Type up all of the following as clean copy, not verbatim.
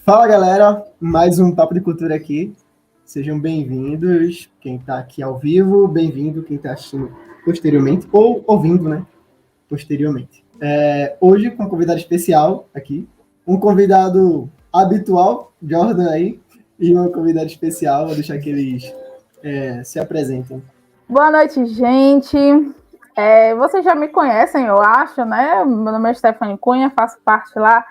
Fala galera, mais um Papo de Cultura aqui. Sejam bem-vindos. Quem está aqui ao vivo, bem-vindo. Quem está assistindo posteriormente, ou ouvindo, né? Posteriormente. Hoje, com um convidado especial aqui, um convidado habitual, Jordan aí, e uma convidada especial. Vou deixar que eles se apresentem. Boa noite, gente. Vocês já me conhecem, eu acho, né? Meu nome é Stephanie Cunha, faço parte lá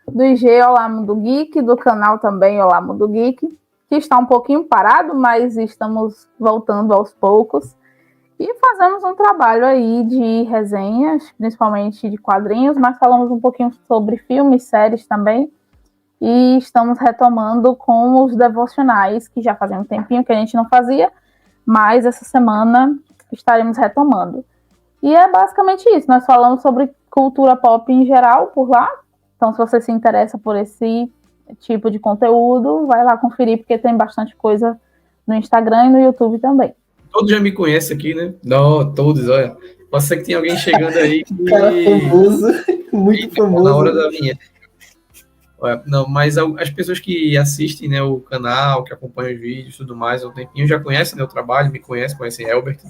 do IG Olá Mundo Geek, do canal também Olá Mundo Geek, que está um pouquinho parado, mas estamos voltando aos poucos. E fazemos um trabalho aí de resenhas, principalmente de quadrinhos, mas falamos um pouquinho sobre filmes, séries também. E estamos retomando com os devocionais, que já fazia um tempinho que a gente não fazia, mas essa semana estaremos retomando. E é basicamente isso, nós falamos sobre cultura pop em geral por lá. Então, se você se interessa por esse tipo de conteúdo, vai lá conferir, porque tem bastante coisa no Instagram e no YouTube também. Todos já me conhecem aqui, né? Não, todos, olha. Pode ser que tenha alguém chegando aí que... Cara famoso, muito famoso. Na hora da vinheta. Não, mas as pessoas que assistem, né, o canal, que acompanham os vídeos e tudo mais há um tempinho, já conhecem, né, o trabalho, me conhecem Elbert.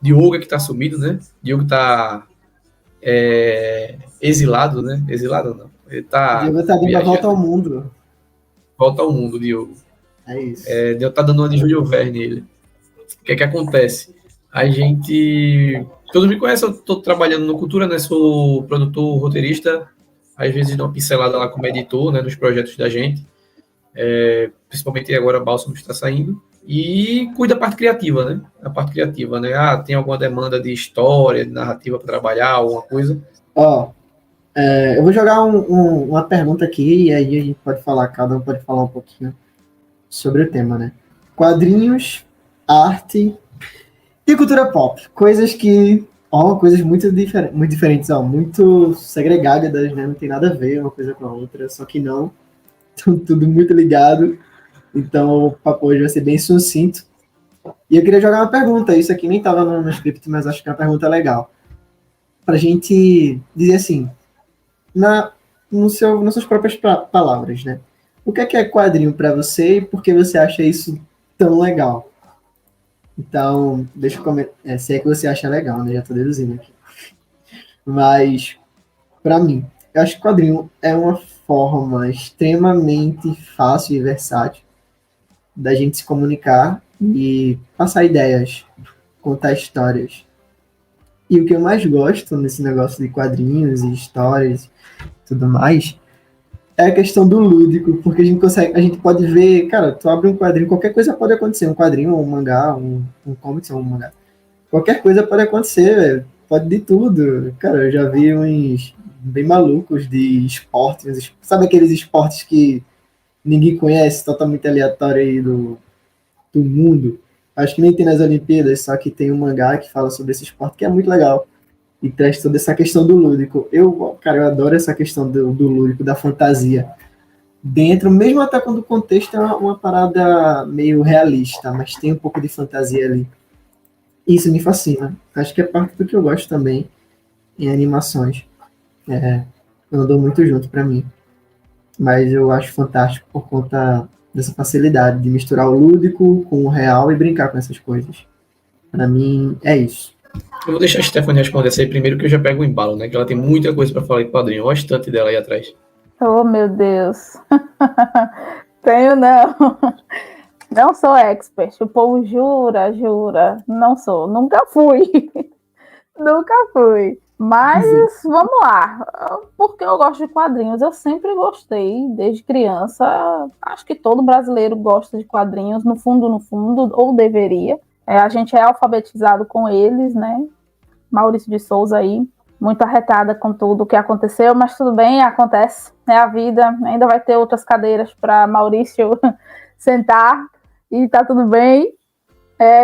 Diogo que tá sumido, né? Diogo tá exilado, né? Exilado não. Ele tá... Diogo tá dando a volta ao mundo. Volta ao mundo, Diogo. É isso. Diogo tá dando uma de Júlio Verne nele. O que é que acontece? A gente... Todos me conhecem, eu tô trabalhando no Cultura, né? Sou produtor, roteirista, às vezes dou uma pincelada lá como editor, né? Nos projetos da gente. Principalmente agora Bálsamo está saindo. E cuida da parte criativa, né? A parte criativa, né? Tem alguma demanda de história, de narrativa para trabalhar, alguma coisa? Eu vou jogar uma pergunta aqui e aí a gente pode falar, cada um pode falar um pouquinho sobre o tema, né? Quadrinhos, arte e cultura pop. Coisas que... coisas muito diferentes, muito segregadas, né? Não tem nada a ver uma coisa com a outra, só que não. Tudo muito ligado. Então o papo hoje vai ser bem sucinto. E eu queria jogar uma pergunta. Isso aqui nem estava no script, mas acho que é uma pergunta legal. Pra gente dizer assim, nas suas próprias palavras, né? O que é quadrinho para você e por que você acha isso tão legal? Então, deixa eu comentar. Se é que você acha legal, né? Já tô deduzindo aqui. Mas, para mim, eu acho que quadrinho é uma forma extremamente fácil e versátil da gente se comunicar e passar ideias, contar histórias. E o que eu mais gosto nesse negócio de quadrinhos e histórias e tudo mais é a questão do lúdico, porque a gente pode ver, cara, tu abre um quadrinho, qualquer coisa pode acontecer, um quadrinho, um mangá, um comics ou um mangá. Qualquer coisa pode acontecer, véio. Pode de tudo. Cara, eu já vi uns bem malucos de esportes, sabe aqueles esportes que ninguém conhece, totalmente aleatório aí do mundo? Acho que nem tem nas Olimpíadas, só que tem um mangá que fala sobre esse esporte que é muito legal e traz toda essa questão do lúdico. Eu adoro essa questão do lúdico, da fantasia. Dentro, mesmo até quando o contexto é uma parada meio realista, mas tem um pouco de fantasia ali. Isso me fascina. Acho que é parte do que eu gosto também em animações. Andou muito junto para mim. Mas eu acho fantástico por conta dessa facilidade de misturar o lúdico com o real e brincar com essas coisas. Para mim, é isso. Eu vou deixar a Stephanie responder essa aí primeiro, que eu já pego o embalo, né? Que ela tem muita coisa para falar de quadrinho. Olha a estante dela aí atrás. Oh, meu Deus. Tenho não. Não sou expert. O povo jura. Não sou. Nunca fui. Nunca fui. Mas vamos lá. Porque eu gosto de quadrinhos. Eu sempre gostei, desde criança. Acho que todo brasileiro gosta de quadrinhos, no fundo, ou deveria. A gente é alfabetizado com eles, né? Maurício de Souza aí, muito arretada com tudo o que aconteceu, mas tudo bem, acontece, é a vida. Ainda vai ter outras cadeiras para Maurício sentar e tá tudo bem.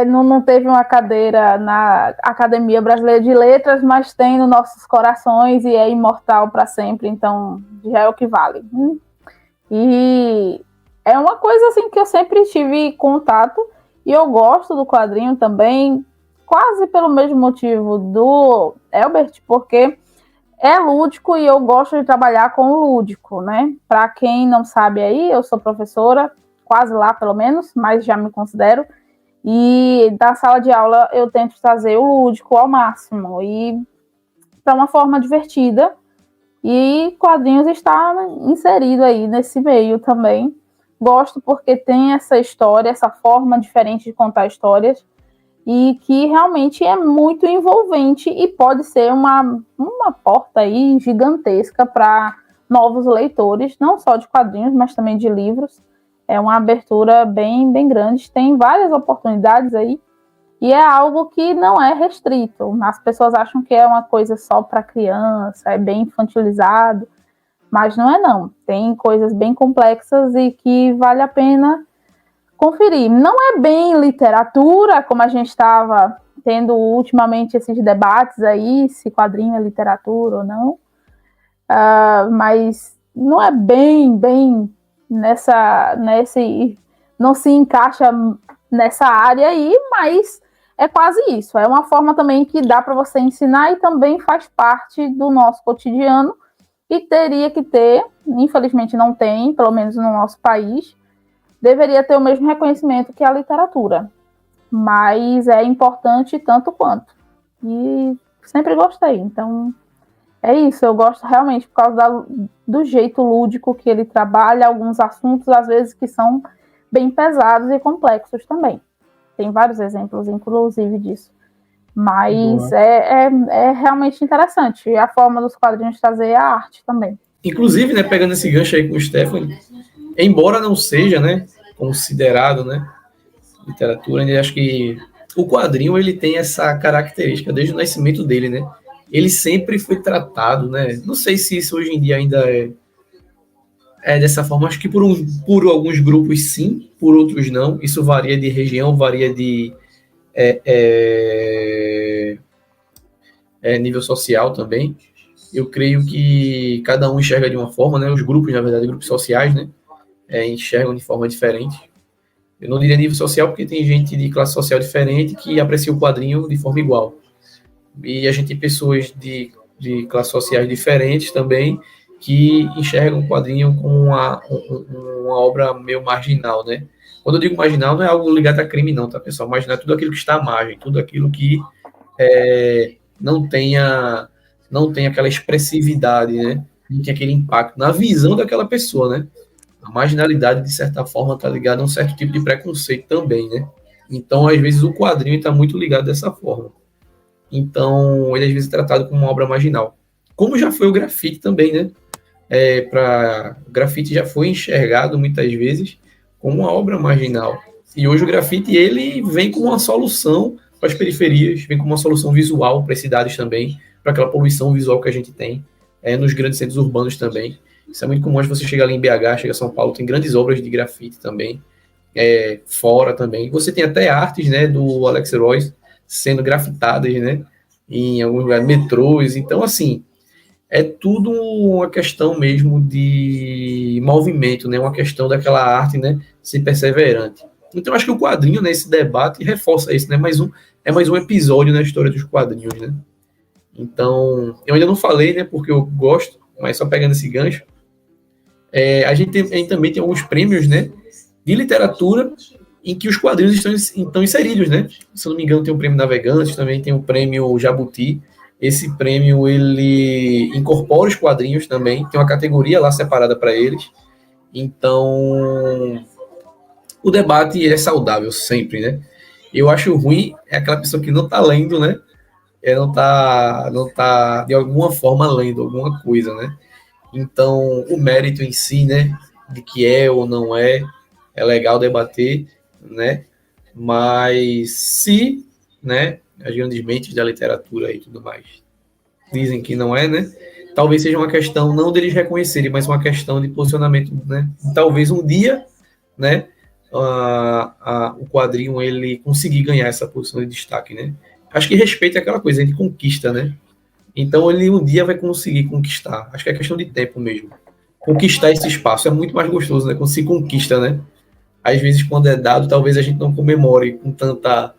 Não teve uma cadeira na Academia Brasileira de Letras, mas tem nos nossos corações e é imortal para sempre, então já é o que vale. E é uma coisa assim que eu sempre tive contato e eu gosto do quadrinho também, quase pelo mesmo motivo do Elbert, porque é lúdico e eu gosto de trabalhar com o lúdico, né? Para quem não sabe aí, eu sou professora, quase lá pelo menos, mas já me considero. E da sala de aula eu tento trazer o lúdico ao máximo e para uma forma divertida. E quadrinhos está inserido aí nesse meio também. Gosto porque tem essa história, essa forma diferente de contar histórias e que realmente é muito envolvente e pode ser uma porta aí gigantesca para novos leitores, não só de quadrinhos, mas também de livros. É uma abertura bem, bem grande, tem várias oportunidades aí e é algo que não é restrito. As pessoas acham que é uma coisa só para criança, é bem infantilizado, mas não é não. Tem coisas bem complexas e que vale a pena conferir. Não é bem literatura, como a gente estava tendo ultimamente esses debates aí, se quadrinho é literatura ou não, mas não é bem não se encaixa nessa área aí, mas é quase isso. É uma forma também que dá para você ensinar e também faz parte do nosso cotidiano e teria que ter, infelizmente não tem, pelo menos no nosso país, deveria ter o mesmo reconhecimento que a literatura, mas é importante tanto quanto. E sempre gostei, então é isso, eu gosto realmente por causa do jeito lúdico que ele trabalha, alguns assuntos às vezes que são bem pesados e complexos também. Tem vários exemplos, inclusive, disso. Mas é realmente interessante. E a forma dos quadrinhos trazer a arte também. Inclusive, né, pegando esse gancho aí com o Stephanie, embora não seja, né, considerado, né, literatura, eu acho que o quadrinho ele tem essa característica desde o nascimento dele, né? Ele sempre foi tratado, né? Não sei se isso hoje em dia ainda é dessa forma. Acho que por alguns grupos sim, por outros não. Isso varia de região, varia de nível social também. Eu creio que cada um enxerga de uma forma, né? Os grupos, na verdade, grupos sociais, né? Enxergam de forma diferente. Eu não diria nível social, porque tem gente de classe social diferente que aprecia o quadrinho de forma igual. E a gente tem pessoas de classes sociais diferentes também que enxergam o quadrinho como uma obra meio marginal, né? Quando eu digo marginal, não é algo ligado a crime, não, tá, pessoal? Marginal é tudo aquilo que está à margem, tudo aquilo que não tem aquela expressividade, né? Não tem aquele impacto na visão daquela pessoa, né? A marginalidade, de certa forma, está ligada a um certo tipo de preconceito também, né? Então, às vezes, o quadrinho está muito ligado dessa forma. Então, ele às vezes é tratado como uma obra marginal. Como já foi o grafite também, né? O grafite já foi enxergado muitas vezes como uma obra marginal. E hoje o grafite ele vem como uma solução para as periferias, vem como uma solução visual para as cidades também, para aquela poluição visual que a gente tem nos grandes centros urbanos também. Isso é muito comum, você chega ali em BH, chega em São Paulo, tem grandes obras de grafite também, fora também. Você tem até artes, né, do Alex Royce sendo grafitadas, né, em alguns lugares, metrôs. Então, assim, é tudo uma questão mesmo de movimento, né, uma questão daquela arte, né, ser perseverante. Então, acho que o quadrinho, né, esse debate reforça isso, né, é mais um episódio na história dos quadrinhos, né. Então, eu ainda não falei, né, porque eu gosto, mas só pegando esse gancho, a gente também tem alguns prêmios, né, de literatura em que os quadrinhos estão inseridos, né? Se eu não me engano, tem o prêmio Navegantes, também tem o prêmio Jabuti. Esse prêmio, ele incorpora os quadrinhos também, tem uma categoria lá separada para eles. Então, o debate é saudável sempre, né? Eu acho ruim aquela pessoa que não está lendo, né? Não tá de alguma forma lendo alguma coisa, né? Então, o mérito em si, né, de que é ou não é legal debater, né? Mas se, né, as grandes mentes da literatura e tudo mais dizem que não é, né? Talvez seja uma questão não deles reconhecerem, mas uma questão de posicionamento, né? Talvez um dia, né, o quadrinho ele conseguir ganhar essa posição de destaque, né? Acho que respeito é aquela coisa, ele conquista, né? Então ele um dia vai conseguir conquistar. Acho que é questão de tempo mesmo. Conquistar esse espaço é muito mais gostoso, né? Quando se conquista, né? Às vezes, quando é dado, talvez a gente não comemore com tanta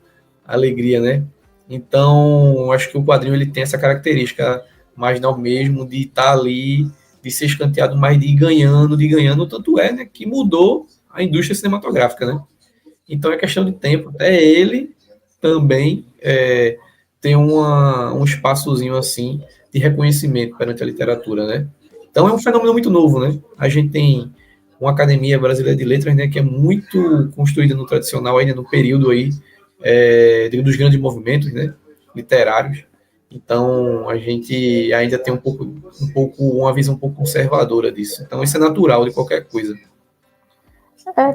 alegria, né? Então, acho que o quadrinho ele tem essa característica mas não mesmo de estar ali, de ser escanteado, mas de ir ganhando, tanto é, né, que mudou a indústria cinematográfica, né? Então é questão de tempo. Até ele também tem um espaçozinho assim de reconhecimento perante a literatura, né? Então é um fenômeno muito novo, né? A gente tem uma Academia Brasileira de Letras, né, que é muito construída no tradicional, ainda no período aí dos grandes movimentos, né, literários. Então a gente ainda tem uma visão um pouco conservadora disso. Então isso é natural de qualquer coisa.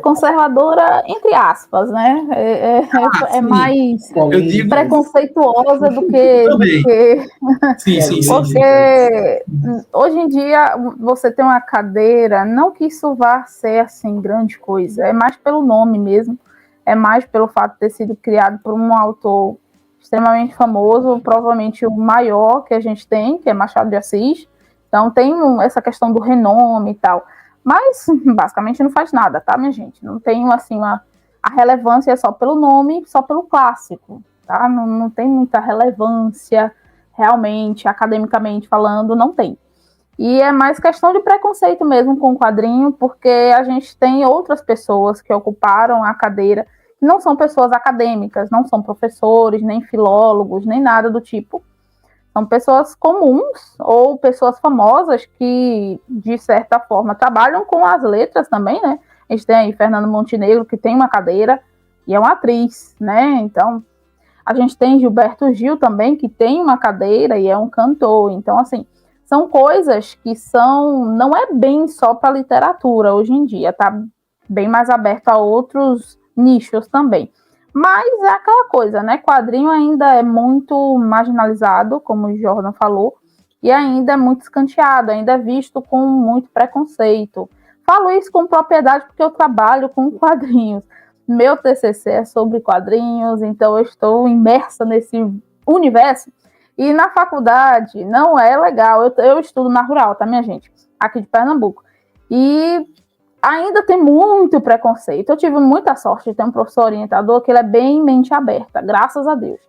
Conservadora, entre aspas, né? É mais preconceituosa do que... Sim. Porque hoje em dia você tem uma cadeira, não que isso vá ser assim grande coisa, é mais pelo nome mesmo, é mais pelo fato de ter sido criado por um autor extremamente famoso, provavelmente o maior que a gente tem, que é Machado de Assis. Então tem essa questão do renome e tal. Mas, basicamente, não faz nada, tá, minha gente? Não tem, assim, a relevância só pelo nome, só pelo clássico, tá? Não tem muita relevância, realmente, academicamente falando, não tem. E é mais questão de preconceito mesmo com o quadrinho, porque a gente tem outras pessoas que ocuparam a cadeira, que não são pessoas acadêmicas, não são professores, nem filólogos, nem nada do tipo. São pessoas comuns ou pessoas famosas que, de certa forma, trabalham com as letras também, né? A gente tem aí Fernando Montenegro, que tem uma cadeira e é uma atriz, né? Então, a gente tem Gilberto Gil também, que tem uma cadeira e é um cantor. Então, assim, são coisas que não é bem só para literatura hoje em dia, tá bem mais aberto a outros nichos também. Mas é aquela coisa, né? Quadrinho ainda é muito marginalizado, como o Jordan falou, e ainda é muito escanteado, ainda é visto com muito preconceito. Falo isso com propriedade porque eu trabalho com quadrinhos. Meu TCC é sobre quadrinhos, então eu estou imersa nesse universo. E na faculdade não é legal. Eu estudo na Rural, tá, minha gente? Aqui de Pernambuco. E ainda tem muito preconceito. Eu tive muita sorte de ter um professor orientador que ele é bem mente aberta, graças a Deus.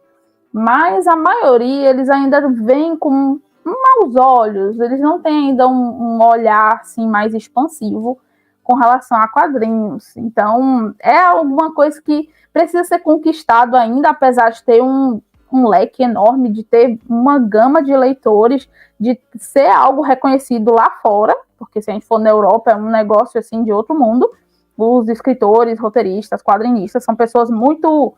Mas a maioria, eles ainda veem com maus olhos, eles não têm ainda um olhar assim, mais expansivo com relação a quadrinhos. Então, é alguma coisa que precisa ser conquistado ainda, apesar de ter um leque enorme, de ter uma gama de leitores, de ser algo reconhecido lá fora, porque se a gente for na Europa é um negócio assim de outro mundo. Os escritores, roteiristas, quadrinistas são pessoas muito,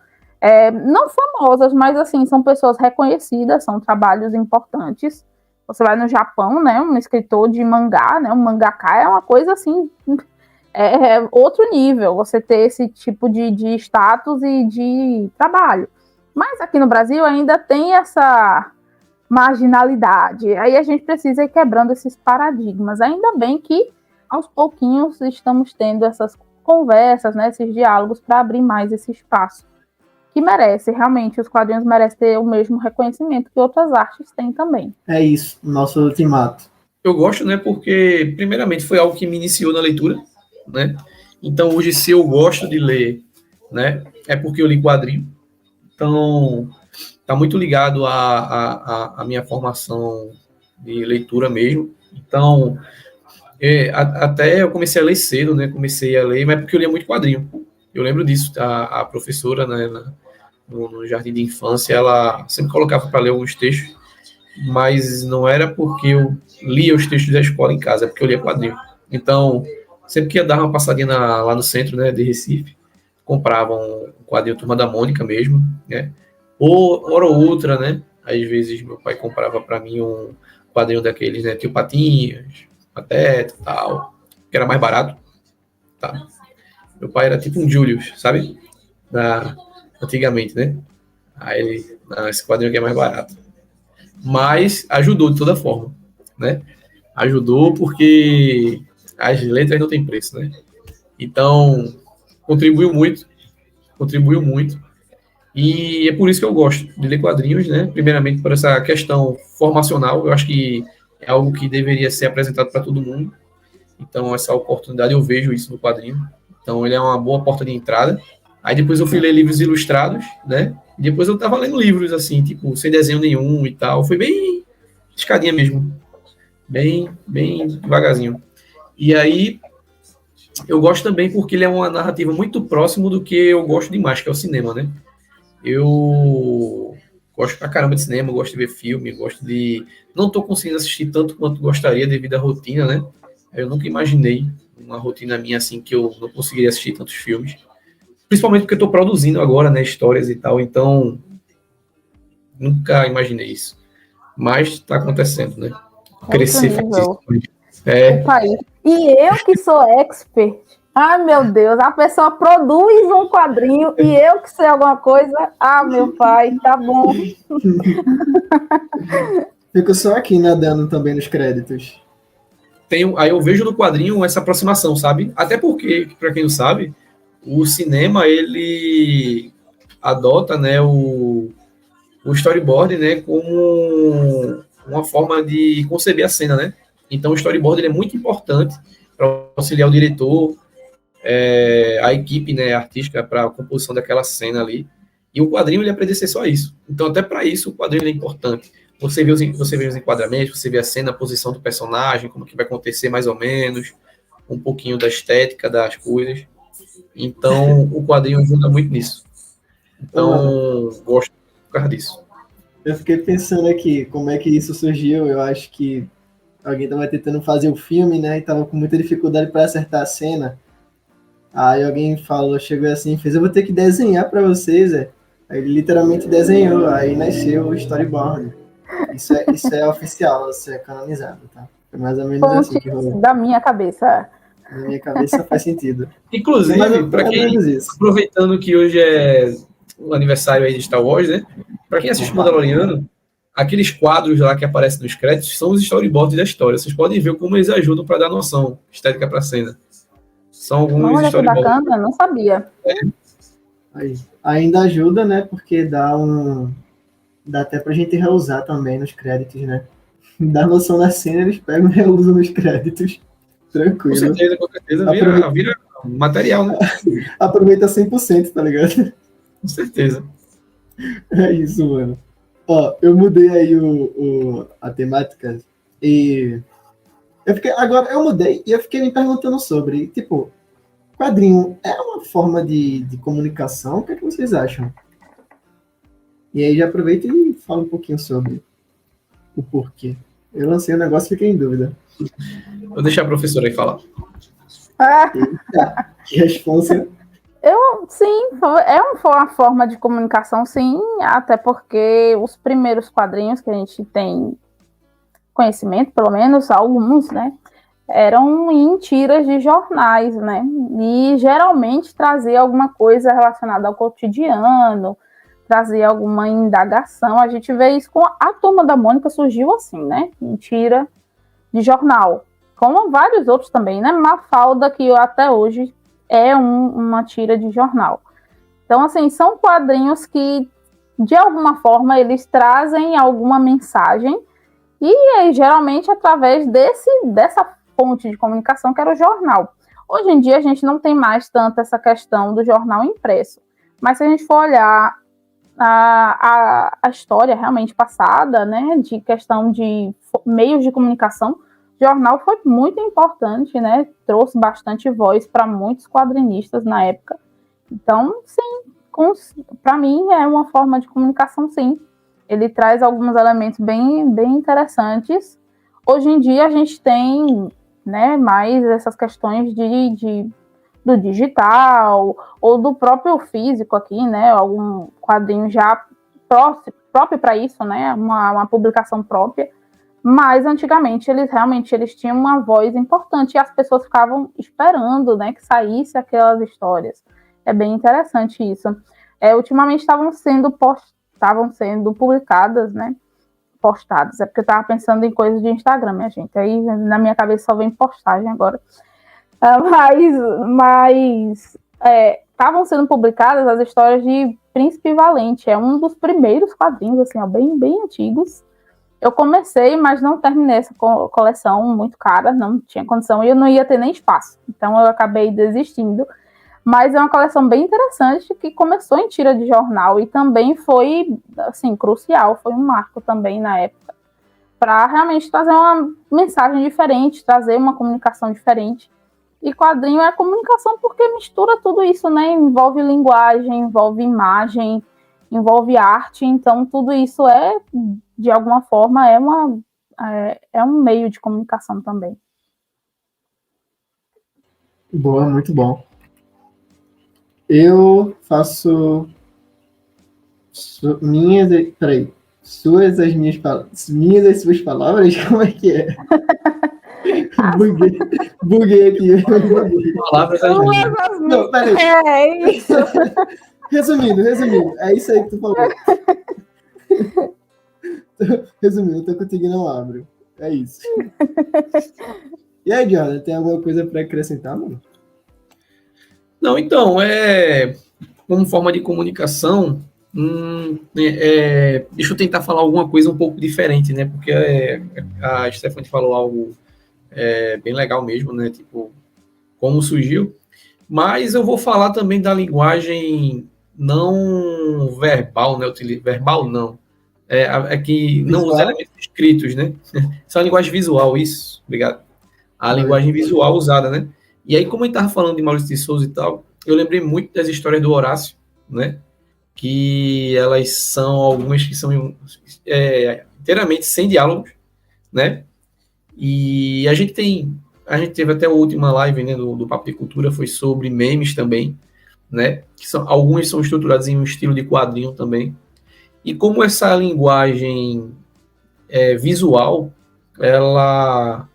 não famosas, mas assim, são pessoas reconhecidas, são trabalhos importantes. Você vai no Japão, né, um escritor de mangá, né, um mangaka é uma coisa assim, outro nível, você ter esse tipo de status e de trabalho. Mas aqui no Brasil ainda tem essa marginalidade. Aí a gente precisa ir quebrando esses paradigmas. Ainda bem que, aos pouquinhos, estamos tendo essas conversas, né, esses diálogos para abrir mais esse espaço. Que merece, realmente, os quadrinhos merecem ter o mesmo reconhecimento que outras artes têm também. É isso, nosso ultimato. Eu gosto, né, porque, primeiramente, foi algo que me iniciou na leitura, né? Então, hoje, se eu gosto de ler, né, é porque eu li quadrinho. Então, está muito ligado à minha formação de leitura mesmo. Então, até eu comecei a ler cedo, né? Comecei a ler, mas porque eu lia muito quadrinho. Eu lembro disso. A professora, né, no jardim de infância, ela sempre colocava para ler alguns textos, mas não era porque eu lia os textos da escola em casa, é porque eu lia quadrinho. Então, sempre que ia dar uma passadinha lá no centro, né, de Recife, comprava um quadrinho Turma da Mônica mesmo, né? Ou hora ou outra, né? Às vezes meu pai comprava para mim um quadrinho daqueles, né? Tio Patinhas, Pateta e tal, que era mais barato, tá? Meu pai era tipo um Julius, sabe? Antigamente, né? Aí esse quadrinho aqui é mais barato. Mas ajudou de toda forma, né? Ajudou porque as letras não têm preço, né? Então, contribuiu muito. E é por isso que eu gosto de ler quadrinhos, né? Primeiramente por essa questão formacional, eu acho que é algo que deveria ser apresentado para todo mundo. Então, essa oportunidade, eu vejo isso no quadrinho. Então, ele é uma boa porta de entrada. Aí depois eu fui ler livros ilustrados, né? E depois eu tava lendo livros, assim, tipo, sem desenho nenhum e tal. Foi bem escadinha mesmo, bem devagarzinho. E aí, eu gosto também porque ele é uma narrativa muito próximo do que eu gosto demais, que é o cinema, né? Eu gosto pra caramba de cinema, gosto de ver filme, gosto de... Não tô conseguindo assistir tanto quanto gostaria devido à rotina, né? Eu nunca imaginei uma rotina minha assim que eu não conseguiria assistir tantos filmes. Principalmente porque eu tô produzindo agora, né, histórias e tal, então nunca imaginei isso. Mas tá acontecendo, né? Outro Crescer faz nível. isso. É, O país. E eu que sou expert. Ai, meu Deus, a pessoa produz um quadrinho e eu que sei alguma coisa. Ah, meu pai, tá bom. Fico só aqui nadando também nos créditos. aí eu vejo no quadrinho essa aproximação, sabe? Até porque, para quem não sabe, o cinema ele adota, né, o storyboard, né, como uma forma de conceber a cena, né? Então o storyboard ele é muito importante para auxiliar o diretor, a equipe, né, artística para a composição daquela cena ali. E o quadrinho ele é predecessor a isso. Então até para isso o quadrinho é importante. Você vê os enquadramentos, você vê a cena, a posição do personagem, como que vai acontecer mais ou menos, um pouquinho da estética das coisas. Então o quadrinho ajuda muito nisso. Ô, mano, Então gosto por causa disso. eu fiquei pensando aqui como é que isso surgiu. Eu acho que alguém tava tentando fazer o filme, né? E tava com muita dificuldade para acertar a cena. Aí alguém falou, chegou assim, fez, eu vou ter que desenhar para vocês, é. Aí ele literalmente desenhou, aí nasceu o storyboard. Isso é oficial, isso é canonizado, tá? Foi mais ou menos assim Fontes que rolou. da minha cabeça. Na minha cabeça faz sentido. É Inclusive, para mais ou quem, menos isso. aproveitando que hoje é o aniversário aí de Star Wars, né? Para quem assiste Opa. Mandaloriano, aqueles quadros lá que aparecem nos créditos são os storyboards da história. Vocês podem ver como eles ajudam para dar noção estética para a cena. São alguns Olha que storyboards. bacana, não sabia. Aí. Ainda ajuda, né? Porque dá até pra gente reusar também nos créditos, né? Dá noção da cena, eles pegam e reusam nos créditos. Tranquilo. Com certeza Aproveita, vira material, né? aproveita 100%, tá ligado? Com certeza. É isso, mano. Ó, eu mudei aí a temática e agora eu mudei e eu fiquei me perguntando sobre, tipo, quadrinho é uma forma de comunicação? O que é que vocês acham? E aí já aproveita e fala um pouquinho sobre o porquê. Eu lancei o negócio e fiquei em dúvida. Vou deixar a professora aí falar. Ah, Eita, que responsa. sim, uma forma de comunicação, sim, até porque os primeiros quadrinhos que a gente tem conhecimento, pelo menos alguns, né, eram em tiras de jornais, né, e geralmente trazia alguma coisa relacionada ao cotidiano, trazia alguma indagação. A gente vê isso com a Turma da Mônica, surgiu assim, né, em tira de jornal, como vários outros também, né, Mafalda, que até hoje é uma tira de jornal. Então, assim, são quadrinhos que, de alguma forma, eles trazem alguma mensagem e geralmente através dessa fonte de comunicação que era o jornal. Hoje em dia a gente não tem mais tanto essa questão do jornal impresso, mas se a gente for olhar a história realmente passada, né, de questão de meios de comunicação, o jornal foi muito importante, né, trouxe bastante voz para muitos quadrinistas na época. Então, sim, para mim é uma forma de comunicação, sim. Ele traz alguns elementos bem interessantes. Hoje em dia a gente tem, né, mais essas questões do digital ou do próprio físico aqui, né, algum quadrinho já próprio para isso, né, uma publicação própria. Mas antigamente eles tinham uma voz importante e as pessoas ficavam esperando, né, que saísse aquelas histórias. É bem interessante isso. Ultimamente estavam sendo publicadas, né? Postadas. É porque eu estava pensando em coisas de Instagram, minha gente. Aí na minha cabeça só vem postagem agora. Mas estavam sendo publicadas as histórias de Príncipe Valente. É um dos primeiros quadrinhos, assim, ó, bem antigos. Eu comecei, mas não terminei essa coleção, muito cara, não tinha condição, e eu não ia ter nem espaço. Então eu acabei desistindo. Mas é uma coleção bem interessante que começou em tira de jornal e também foi, assim, crucial, foi um marco também na época para realmente trazer uma mensagem diferente, trazer uma comunicação diferente. E quadrinho é comunicação porque mistura tudo isso, né? Envolve linguagem, envolve imagem, envolve arte, então tudo isso de alguma forma, é um meio de comunicação também. Boa, muito bom. Eu faço suas as minhas palavras. Minhas as suas palavras? Como é que é? Buguei aqui. Palavras das minhas. Não, peraí. É isso. Resumindo, é isso aí que tu falou. Resumindo, eu tô contigo e não abro. É isso. E aí, Jordan, tem alguma coisa para acrescentar, mano? Não, então, como forma de comunicação, deixa eu tentar falar alguma coisa um pouco diferente, né? Porque a Stephanie falou algo bem legal mesmo, né? Tipo, como surgiu. Mas eu vou falar também da linguagem não verbal, né? Verbal não. Que não Visual? usa elementos escritos, né? Isso é uma linguagem visual, isso. Obrigado. A linguagem visual usada, né? E aí, como a gente estava falando de Maurício de Souza e tal, eu lembrei muito das histórias do Horácio, né? Que elas são algumas que são inteiramente sem diálogos, né? E a gente teve até a última live, né, do Papo de Cultura, foi sobre memes também, né? Alguns são estruturados em um estilo de quadrinho também. E como essa linguagem visual, ela...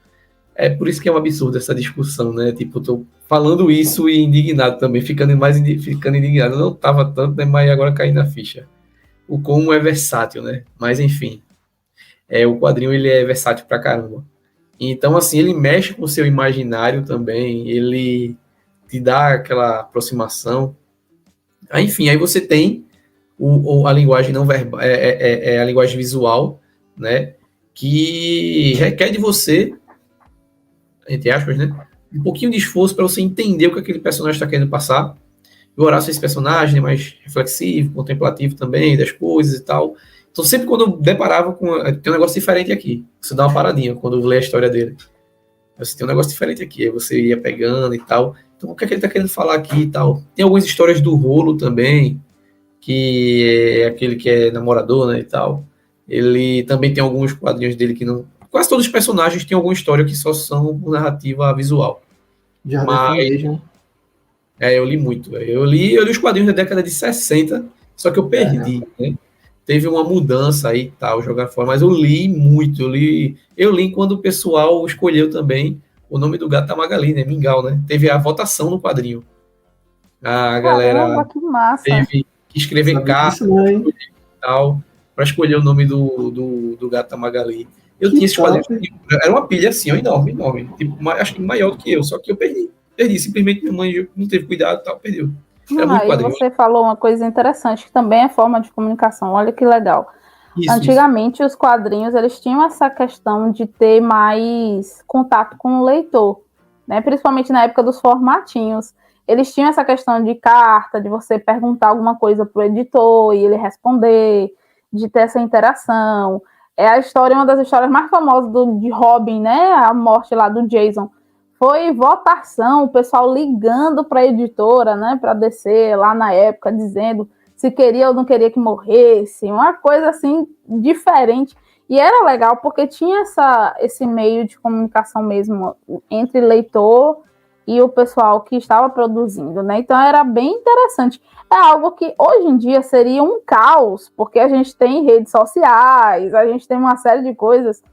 É por isso que é um absurdo essa discussão, né? Tipo, eu tô falando isso e indignado também, ficando indignado. Eu não tava tanto, né? Mas agora caí na ficha. O como é versátil, né? Mas, enfim, o quadrinho, ele é versátil pra caramba. Então, assim, ele mexe com o seu imaginário também, ele te dá aquela aproximação. Aí, enfim, aí você tem a linguagem não verbal, a linguagem visual, né? Que requer de você, entre aspas, né? Um pouquinho de esforço para você entender o que aquele personagem está querendo passar. O Horácio, esse personagem, é mais reflexivo, contemplativo também, das coisas e tal. Então, sempre quando eu deparava com... Tem um negócio diferente aqui. Você dá uma paradinha quando lê a história dele. Você tem um negócio diferente aqui. Aí você ia pegando e tal. Então, o que é que ele está querendo falar aqui e tal? Tem algumas histórias do Rolo também, que é aquele que é namorador, né, e tal. Ele também tem alguns quadrinhos dele que não... Quase todos os personagens têm alguma história que só são por narrativa visual. Mas eu li muito. Eu li os quadrinhos da década de 60, só que eu perdi, né? Teve uma mudança aí e tal, jogar fora, mas eu li muito. Eu li quando o pessoal escolheu também o nome do gato da Magali, né? Mingau, né? Teve a votação no quadrinho. A galera que massa. teve que escrever carta e tal, para escolher o nome do gato da Magali. Eu tinha esses quadrinhos, era uma pilha assim, enorme. Tipo, acho que maior do que eu, só que eu perdi. Simplesmente minha mãe não teve cuidado e tal, perdeu. Aí você falou uma coisa interessante, que também é forma de comunicação, olha que legal. Antigamente, os quadrinhos, eles tinham essa questão de ter mais contato com o leitor, né? Principalmente na época dos formatinhos. Eles tinham essa questão de carta, de você perguntar alguma coisa pro editor e ele responder, de ter essa interação. Uma das histórias mais famosas de Robin, né? A morte lá do Jason. Foi votação, o pessoal ligando para a editora, né, para DC lá na época, dizendo se queria ou não queria que morresse, uma coisa assim diferente. E era legal porque tinha esse meio de comunicação mesmo entre leitor e o pessoal que estava produzindo, né? Então era bem interessante. É algo que hoje em dia seria um caos, porque a gente tem redes sociais, a gente tem uma série de coisas.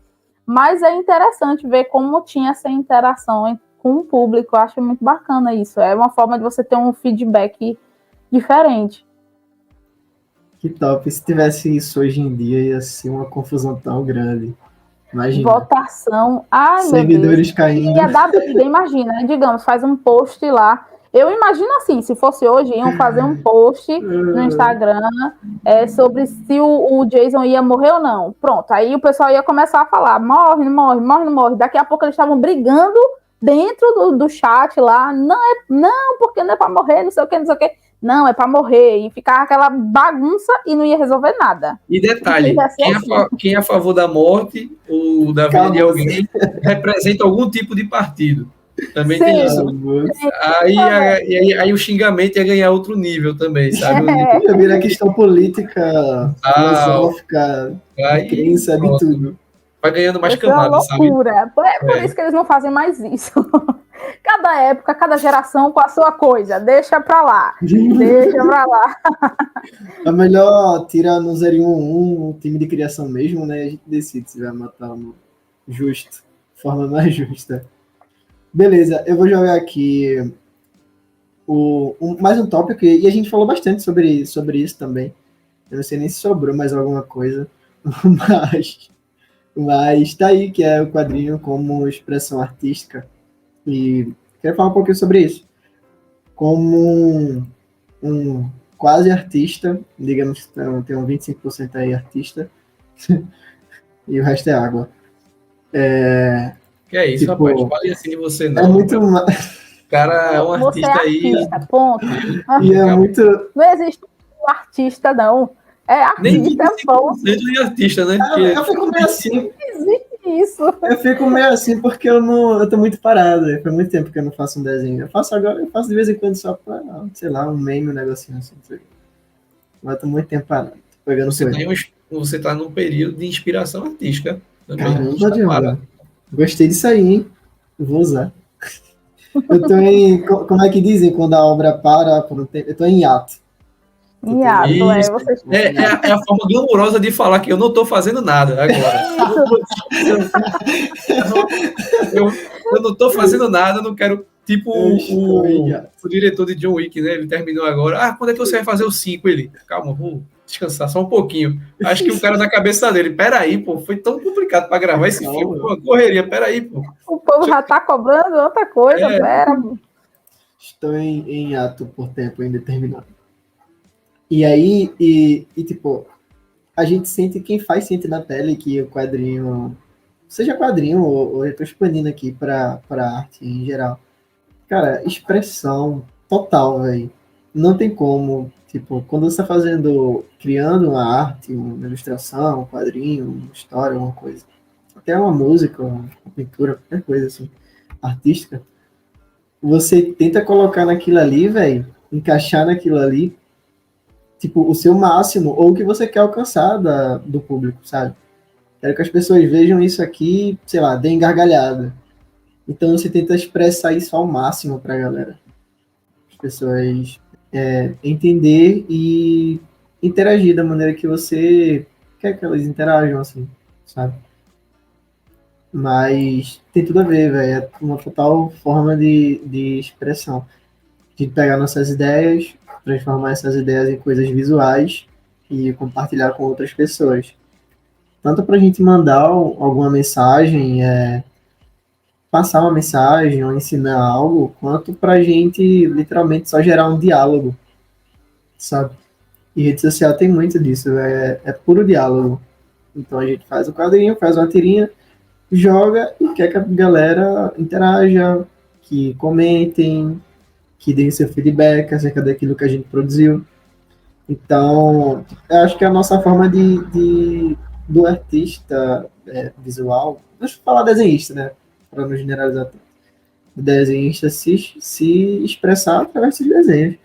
Mas é interessante ver como tinha essa interação com o público. Eu acho muito bacana isso. É uma forma de você ter um feedback diferente. Que top. Se tivesse isso hoje em dia, ia ser uma confusão tão grande. Imagina. Votação. Ai, seguidores caindo. Ia dar briga, imagina. Digamos, faz um post lá. Eu imagino assim, se fosse hoje, iam fazer um post no Instagram sobre se o Jason ia morrer ou não. Pronto, aí o pessoal ia começar a falar, morre, não morre, morre, não morre. Daqui a pouco eles estavam brigando dentro do chat lá. Não, porque não é pra morrer, não sei o que, não sei o que. Não, é para morrer. E ficava aquela bagunça e não ia resolver nada. E detalhe, quem é a favor da morte ou da vida de alguém representa algum tipo de partido. Também tem isso. Aí o xingamento ia ganhar outro nível também, sabe? Já vira questão política, filosófica, crença, de tudo. Vai ganhando mais camadas, sabe? É uma loucura. Por isso que eles não fazem mais isso. Cada época, cada geração com a sua coisa. Deixa pra lá. Deixa pra lá. É melhor tirar no 0-1 um time de criação mesmo, né? A gente decide se vai matar no justo. Forma mais justa. Beleza, eu vou jogar aqui mais um tópico, e a gente falou bastante sobre isso também. Eu não sei nem se sobrou mais alguma coisa, mas tá aí, que é o quadrinho como expressão artística. E quero falar um pouquinho sobre isso. Como um quase artista, digamos que tem um 25% aí artista, e o resto é água. Que é isso, tipo, rapaz? Fale assim de você, não. É muito cara é um artista, artista aí. Ponto. E é muito... Não existe um artista, não. É artista, é ponto. De artista, né? Eu fico meio assim. Não existe isso. Eu fico meio assim porque eu tô muito parado. Faz muito tempo que eu não faço um desenho. Eu faço de vez em quando só pra, sei lá, um meme, um negocinho assim. Mas eu tô muito tempo parado. Pegando você tá num período de inspiração artística. Caramba, Diogo. Gostei disso aí, hein? Vou usar. Eu tô em... Como é que dizem quando a obra para por um tempo? Eu tô em hiato. É a forma glamurosa de falar que eu não tô fazendo nada agora. eu não tô fazendo nada, não quero... Tipo o diretor de John Wick, né? Ele terminou agora. Quando é que você vai fazer o 5? Ele, calma, vou descansar só um pouquinho. Acho que o cara na cabeça dele, peraí, pô, foi tão complicado para gravar esse filme, pô, correria, peraí, pô. O povo já tá cobrando outra coisa, pera. Estou em ato por tempo indeterminado. E aí, tipo, a gente sente, quem faz sente na pele que o quadrinho, seja quadrinho ou eu tô expandindo aqui para arte em geral. Cara, expressão total, velho. Não tem como. Tipo, quando você está criando uma arte, uma ilustração, um quadrinho, uma história, uma coisa, até uma música, uma pintura, qualquer coisa assim, artística, você tenta colocar naquilo ali, velho, encaixar naquilo ali, tipo, o seu máximo, ou o que você quer alcançar do público, sabe? Quero que as pessoas vejam isso aqui, sei lá, deem gargalhada. Então você tenta expressar isso ao máximo pra galera. As pessoas entender e interagir da maneira que você quer que elas interajam, assim, sabe? Mas tem tudo a ver, velho. É uma total forma de expressão. De pegar nossas ideias, transformar essas ideias em coisas visuais e compartilhar com outras pessoas. Tanto pra gente mandar alguma mensagem, passar uma mensagem ou ensinar algo, quanto pra gente literalmente só gerar um diálogo, sabe? E rede social tem muito disso, é puro diálogo. Então a gente faz o quadrinho, faz uma tirinha, joga e quer que a galera interaja, que comentem, que deem seu feedback acerca daquilo que a gente produziu. Então, eu acho que a nossa forma do artista visual, deixa eu falar desenhista, né? Para não generalizar tanto. O desenhista se expressar através de desenhos.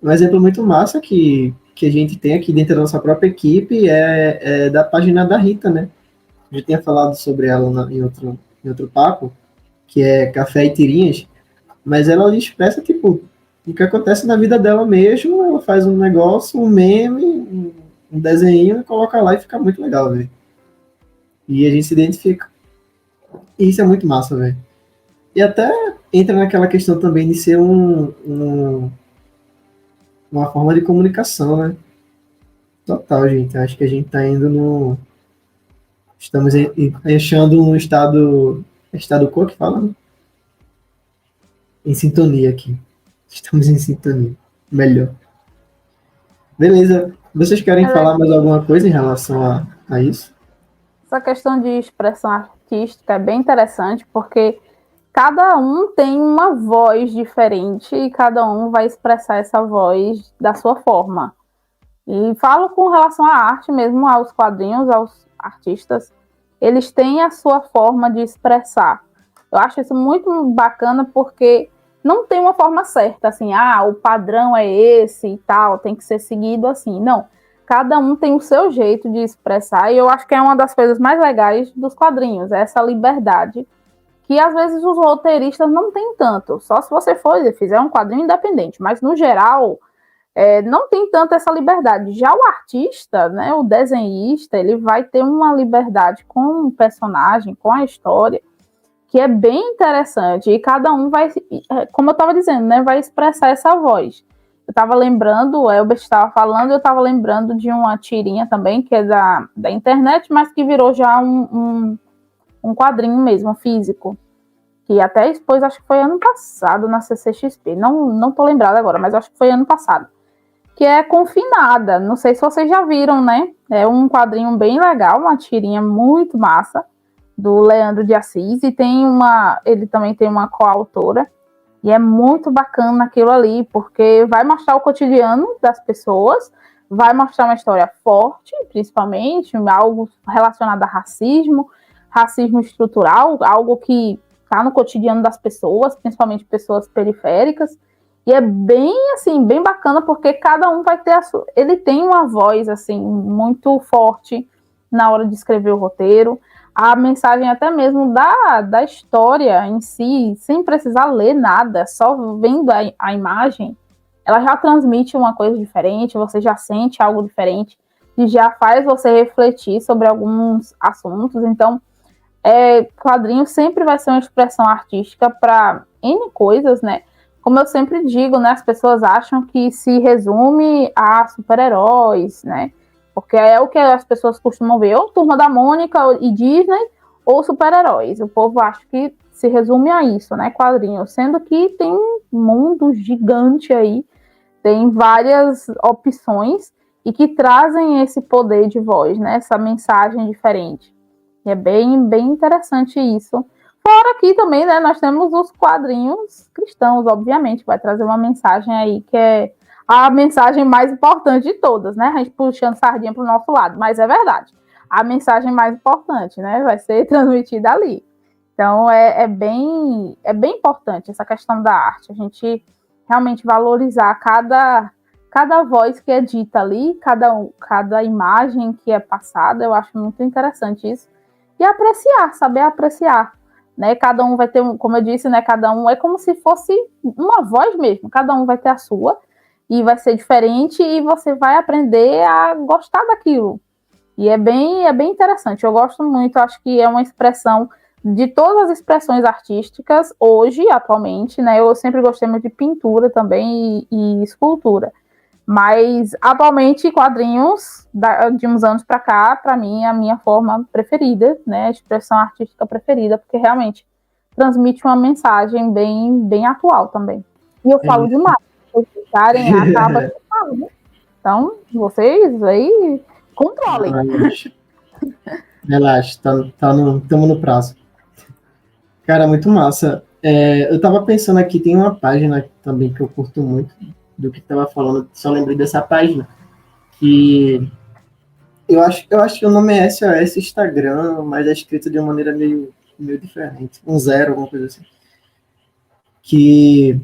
Um exemplo muito massa que a gente tem aqui dentro da nossa própria equipe é da página da Rita, né? Eu já tinha falado sobre ela em outro papo, que é Café e Tirinhas, mas ela expressa, tipo, o que acontece na vida dela mesmo, ela faz um negócio, um meme, um desenho, e coloca lá e fica muito legal, velho. E a gente se identifica. E isso é muito massa, velho. E até entra naquela questão também de ser uma forma de comunicação, né? Total, gente. Acho que a gente tá indo no... Estamos achando um estado... Estado qual que fala, né? Em sintonia aqui. Estamos em sintonia. Melhor. Beleza. Vocês querem falar mais alguma coisa em relação a isso? Essa questão de expressão artística é bem interessante, porque cada um tem uma voz diferente e cada um vai expressar essa voz da sua forma. E falo com relação à arte mesmo, aos quadrinhos, aos artistas, eles têm a sua forma de expressar. Eu acho isso muito bacana porque não tem uma forma certa, assim, o padrão é esse e tal, tem que ser seguido assim. Não, cada um tem o seu jeito de expressar e eu acho que é uma das coisas mais legais dos quadrinhos, essa liberdade que às vezes os roteiristas não têm tanto, só se você for e fizer um quadrinho independente, mas no geral não tem tanto essa liberdade. Já o artista, né, o desenhista, ele vai ter uma liberdade com o personagem, com a história, que é bem interessante, e cada um vai, como eu estava dizendo, né, vai expressar essa voz. Eu estava lembrando, o Elber estava falando, eu estava lembrando de uma tirinha também, que é da internet, mas que virou já um quadrinho mesmo, físico, que até expôs, acho que foi ano passado, na CCXP, não estou lembrada agora, mas acho que foi ano passado, que é Confinada, não sei se vocês já viram, né, é um quadrinho bem legal, uma tirinha muito massa, do Leandro de Assis, e ele também tem uma coautora, e é muito bacana aquilo ali, porque vai mostrar o cotidiano das pessoas, vai mostrar uma história forte, principalmente, algo relacionado a racismo estrutural, algo que está no cotidiano das pessoas, principalmente pessoas periféricas, e é bem, assim, bem bacana, porque cada um vai ter ele tem uma voz, assim, muito forte na hora de escrever o roteiro, a mensagem até mesmo da história em si, sem precisar ler nada, só vendo a imagem, ela já transmite uma coisa diferente, você já sente algo diferente, e já faz você refletir sobre alguns assuntos. Então, quadrinho sempre vai ser uma expressão artística para N coisas, né? Como eu sempre digo, né, as pessoas acham que se resume a super-heróis, né? Porque é o que as pessoas costumam ver, ou Turma da Mônica e Disney, ou super-heróis. O povo acha que se resume a isso, né, quadrinho. Sendo que tem um mundo gigante aí, tem várias opções e que trazem esse poder de voz, né, essa mensagem diferente. E é bem, bem interessante isso. Fora aqui também, né, nós temos os quadrinhos cristãos, obviamente, vai trazer uma mensagem aí que é a mensagem mais importante de todas, né? A gente puxando sardinha para o nosso lado, mas é verdade. A mensagem mais importante, né? Vai ser transmitida ali. Então, é bem importante essa questão da arte. A gente realmente valorizar cada voz que é dita ali, cada imagem que é passada. Eu acho muito interessante isso. E apreciar, saber apreciar. Né? Cada um vai ter, como eu disse, né? Cada um é como se fosse uma voz mesmo. Cada um vai ter a sua. E vai ser diferente e você vai aprender a gostar daquilo. E é bem interessante. Eu gosto muito, acho que é uma expressão de todas as expressões artísticas hoje, atualmente, né? Eu sempre gostei muito de pintura também e escultura. Mas, atualmente, quadrinhos, de uns anos para cá, para mim, é a minha forma preferida, né? A expressão artística preferida, porque realmente transmite uma mensagem bem, bem atual também. E eu falo demais. Se ficarem, acaba que falo, né? Então, vocês aí controlem. Relaxa, estamos no prazo. Cara, muito massa. Eu tava pensando aqui, tem uma página também que eu curto muito do que tava falando, só lembrei dessa página, que eu acho que o nome é SOS Instagram, mas é escrito de uma maneira meio diferente, um zero, alguma coisa assim. Que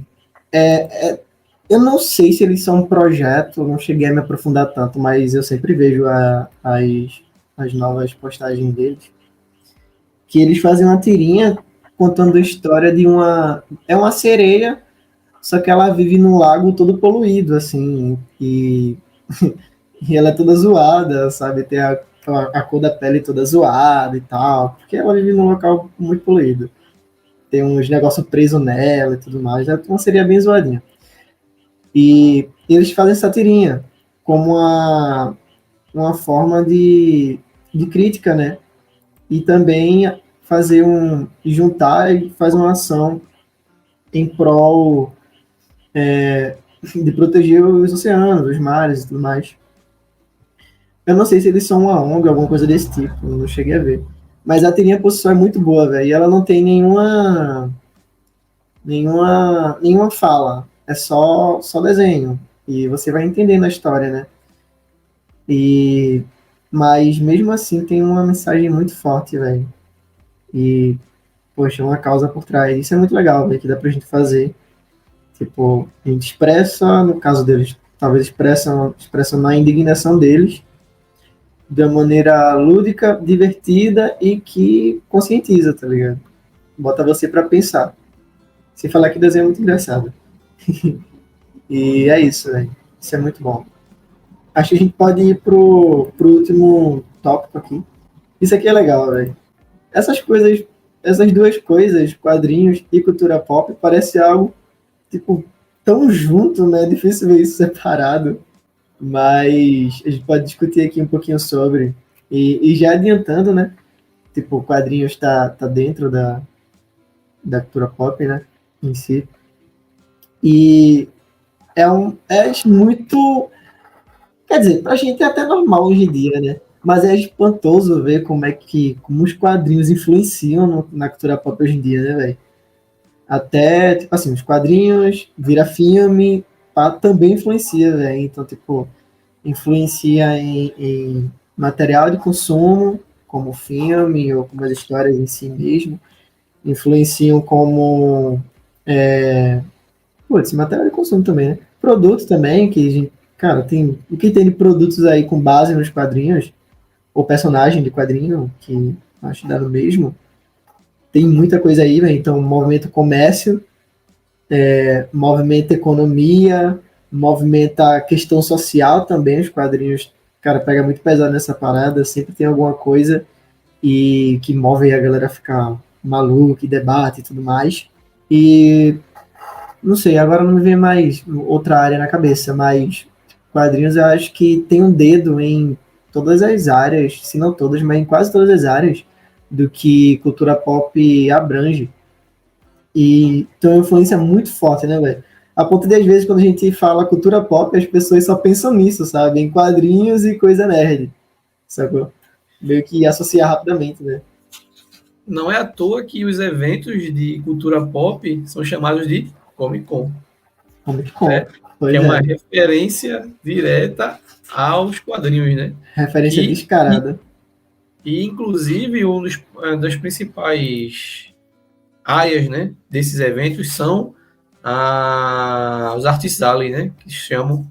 eu não sei se eles são um projeto, não cheguei a me aprofundar tanto, mas eu sempre vejo as novas postagens deles, que eles fazem uma tirinha contando a história de uma sereia, só que ela vive num lago todo poluído, assim, e ela é toda zoada, sabe, tem a cor da pele toda zoada e tal, porque ela vive num local muito poluído. Tem uns negócios presos nela e tudo mais, é uma sereia bem zoadinha. E eles fazem essa tirinha como uma forma de crítica, né? E também juntar e fazer uma ação em prol de proteger os oceanos, os mares e tudo mais. Eu não sei se eles são uma ONG, alguma coisa desse tipo, eu não cheguei a ver. Mas a tirinha por si só é muito boa, velho. E ela não tem nenhuma nenhuma fala, é só desenho, e você vai entendendo a história, né? Mas mesmo assim tem uma mensagem muito forte, velho. E, poxa, uma causa por trás. Isso é muito legal, velho, que dá pra gente fazer. Tipo, a gente expressa, no caso deles, talvez expressam na indignação deles, de uma maneira lúdica, divertida e que conscientiza, tá ligado? Bota você pra pensar. Sem falar que o desenho é muito engraçado. E é isso, velho. Isso é muito bom. Acho que a gente pode ir pro último tópico aqui. Isso aqui é legal, velho. Essas coisas, essas duas coisas, quadrinhos e cultura pop, parece algo, tipo, tão junto, né? É difícil ver isso separado. Mas a gente pode discutir aqui um pouquinho sobre. E já adiantando, né? Tipo, quadrinhos tá dentro da cultura pop, né? Em si. E é muito. Quer dizer, pra gente é até normal hoje em dia, né? Mas é espantoso ver como os quadrinhos influenciam na cultura pop hoje em dia, né, velho? Até, tipo assim, os quadrinhos, vira filme, pá, também influencia, velho. Então, tipo, influencia em material de consumo, como filme ou como as histórias em si mesmo. Influenciam como putz, material de consumo também, né? Produtos também, que, cara, o que tem de produtos aí com base nos quadrinhos, ou personagem de quadrinho, que acho que dá no mesmo. Tem muita coisa aí, né? Então, movimento comércio, movimento economia, movimenta a questão social também, os quadrinhos, cara, pega muito pesado nessa parada, sempre tem alguma coisa e que move a galera a ficar maluca, e debate e tudo mais. E não sei, agora não me vem mais outra área na cabeça, mas quadrinhos eu acho que tem um dedo em todas as áreas, se não todas, mas em quase todas as áreas do que cultura pop abrange. E tem uma influência muito forte, né, velho? A ponto de, às vezes, quando a gente fala cultura pop, as pessoas só pensam nisso, sabe? Em quadrinhos e coisa nerd, sacou? Meio que associar rapidamente, né? Não é à toa que os eventos de cultura pop são chamados de Comic Con, Comic Con, né? pois Que é uma é. referência direta aos quadrinhos, né? Referência E, e, descarada. e inclusive, das principais áreas, né, desses eventos são os artistas alley, né, que se chamam,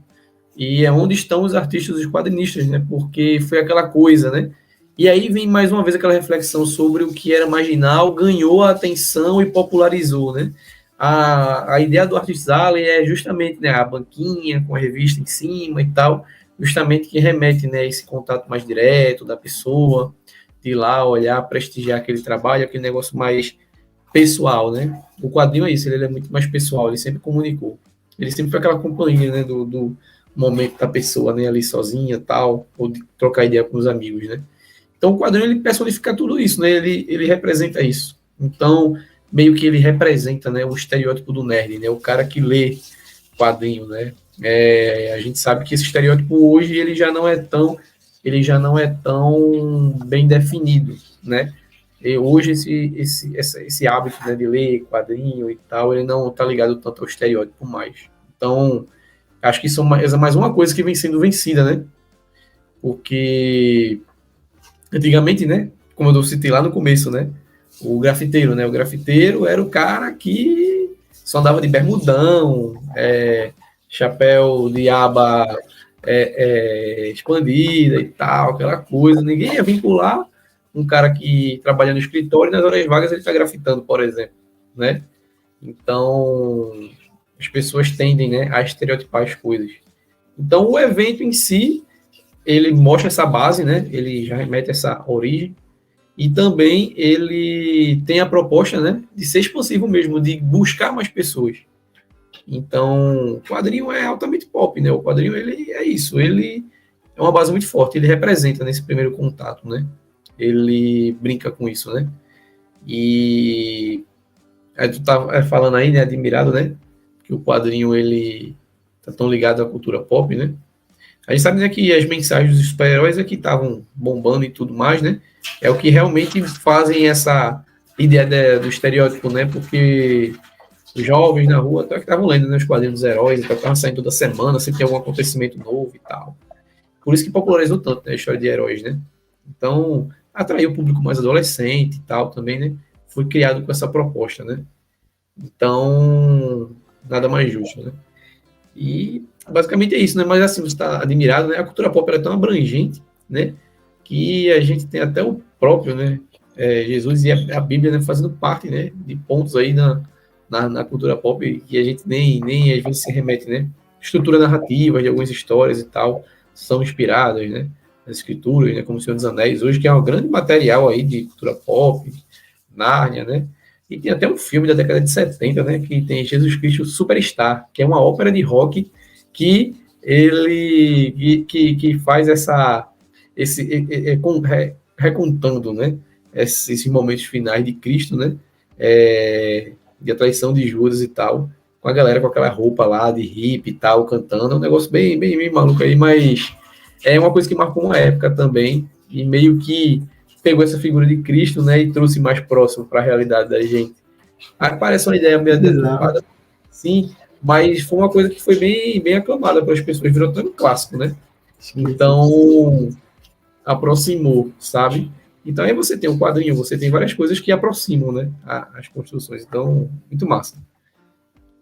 e é onde estão os artistas, os quadrinistas, né, porque foi aquela coisa, né, e aí vem mais uma vez aquela reflexão sobre o que era marginal, ganhou a atenção e popularizou, né, a ideia do Artist Alley é justamente, né, a banquinha com a revista em cima e tal, justamente que remete, né, a esse contato mais direto da pessoa, de ir lá olhar, prestigiar aquele trabalho, aquele negócio mais pessoal, né? O quadrinho é isso, ele é muito mais pessoal, ele sempre comunicou. Ele sempre foi aquela companhia, né, do momento da pessoa, né, ali sozinha, tal, ou de trocar ideia com os amigos, né? Então o quadrinho, ele personifica tudo isso, né? Ele representa isso. Então, meio que ele representa, né, o estereótipo do nerd, né? O cara que lê quadrinho, né? A gente sabe que esse estereótipo hoje ele já não é tão bem definido, né? E hoje esse hábito, né, de ler quadrinho e tal, ele não está ligado tanto ao estereótipo mais. Então, acho que isso é mais uma coisa que vem sendo vencida, né? Porque antigamente, né, como eu citei lá no começo, né, o grafiteiro, né, o grafiteiro era o cara que só andava de bermudão, chapéu de aba expandida e tal, aquela coisa. Ninguém ia vincular um cara que trabalha no escritório e nas horas vagas ele está grafitando, por exemplo, né? Então, as pessoas tendem, né, a estereotipar as coisas. Então, o evento em si, ele mostra essa base, né? Ele já remete a essa origem. E também ele tem a proposta, né, de ser expansivo mesmo, de buscar mais pessoas. Então, o quadrinho é altamente pop, né? O quadrinho, ele é isso, ele é uma base muito forte, ele representa nesse primeiro contato, né? Ele brinca com isso, né? E aí tu tá falando aí, né, admirado, né? Que o quadrinho, ele tá tão ligado à cultura pop, né? A gente sabe, né, que as mensagens dos super-heróis é que estavam bombando e tudo mais, né? É o que realmente fazem essa ideia do estereótipo, né? Porque jovens na rua, até que estavam lendo, né, os quadrinhos dos heróis, então estavam saindo toda semana, sempre tem algum acontecimento novo e tal. Por isso que popularizou tanto, né, a história de heróis, né? Então, atraiu o público mais adolescente e tal também, né? Foi criado com essa proposta, né? Então, nada mais justo, né? E basicamente é isso, né? Mas assim, você está admirado, né? A cultura pop é tão abrangente, né? Que a gente tem até o próprio, né? Jesus e a Bíblia, né, fazendo parte, né? De pontos aí na cultura pop que a gente nem às vezes se remete, né? Estrutura narrativa de algumas histórias e tal são inspiradas, né? Nas escrituras, né? Como o Senhor dos Anéis, hoje que é um grande material aí de cultura pop, Nárnia, né? E tem até um filme da década de 70, né? Que tem Jesus Cristo Superstar, que é uma ópera de rock que ele que faz recontando, né? Esses momentos finais de Cristo, né? De a traição de Judas e tal, com a galera com aquela roupa lá de hippie e tal, cantando, é um negócio bem maluco aí, mas é uma coisa que marcou uma época também, e meio que pegou essa figura de Cristo, né, e trouxe mais próximo para a realidade da gente. Aí parece uma ideia meio deturpada, sim, mas foi uma coisa que foi bem aclamada pelas pessoas, virou até um clássico, né? Então, aproximou, sabe? Então aí você tem um quadrinho, você tem várias coisas que aproximam, né, as construções. Então, muito massa.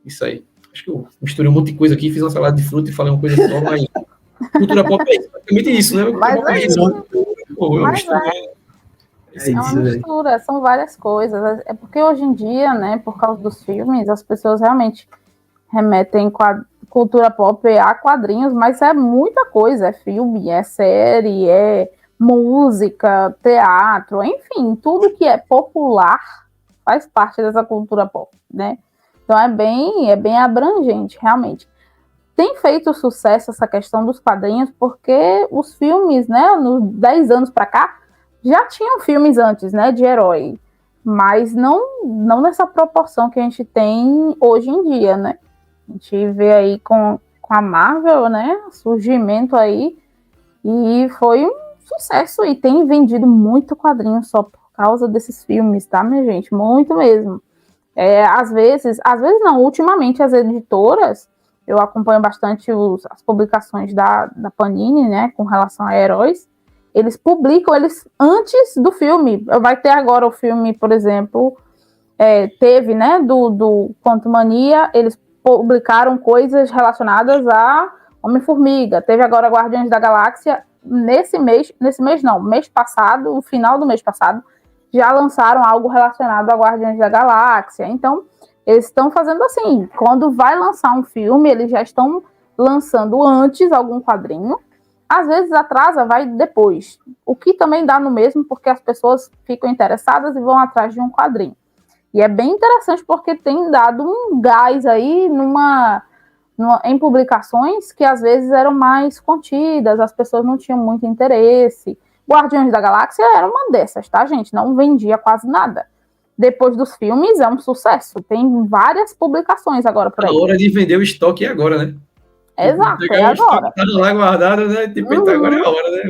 Isso aí. Acho que eu misturei um monte de coisa aqui, fiz uma salada de fruta e falei uma coisa só, mas cultura pop é basicamente isso, né? Mas é isso. É É uma isso, velho. mistura, são várias coisas. É porque hoje em dia, né, por causa dos filmes, as pessoas realmente remetem cultura pop a quadrinhos, mas é muita coisa, é filme, é série, é música, teatro, enfim, tudo que é popular faz parte dessa cultura pop, né? Então é bem abrangente, realmente. Tem feito sucesso essa questão dos quadrinhos, porque os filmes, né, nos 10 anos para cá, já tinham filmes antes, né, de herói, mas não nessa proporção que a gente tem hoje em dia, né? A gente vê aí com a Marvel, né, surgimento aí, e foi um sucesso, e tem vendido muito quadrinho só por causa desses filmes, tá, minha gente? Muito mesmo. Às vezes não, ultimamente as editoras, eu acompanho bastante as publicações da Panini, né, com relação a heróis, eles publicam eles antes do filme. Vai ter agora o filme, por exemplo, teve, né, do Quantum Mania, eles publicaram coisas relacionadas a Homem-Formiga. Teve agora Guardiões da Galáxia, mês passado, o final do mês passado, já lançaram algo relacionado a Guardiões da Galáxia. Então, eles estão fazendo assim, quando vai lançar um filme, eles já estão lançando antes algum quadrinho, às vezes atrasa, vai depois, o que também dá no mesmo, porque as pessoas ficam interessadas e vão atrás de um quadrinho. E é bem interessante porque tem dado um gás aí em publicações que às vezes eram mais contidas, as pessoas não tinham muito interesse. Guardiões da Galáxia era uma dessas, tá, gente? Não vendia quase nada. Depois dos filmes, é um sucesso. Tem várias publicações agora por aí. A hora de vender o estoque é agora, né? Exato, é agora. Tá lá guardado, né? Tipo, agora é a hora, né?